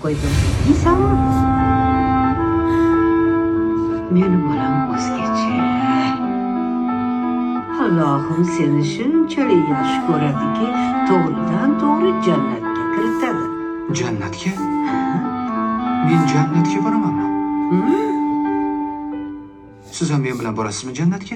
qo'ydim. Yeysanmi? Meni bolam o'zgacha. Allohim seni shunchalik yaxshi ko'radiki, to'g'ridan to'g'ri jannatga kiritadi. Jannatga? Men jannatga boramanmi? Siz ham men bilan borasizmi jannatga?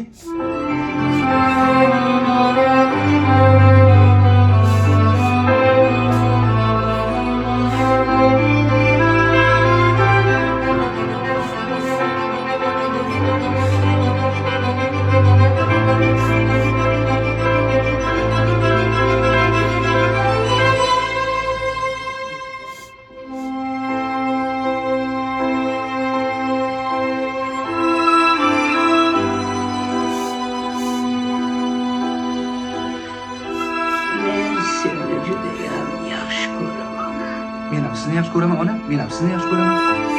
Men seni judayam yaxshi ko'raman. Men ham sizni yaxshi ko'raman, ona. Men ham sizni yaxshi ko'raman.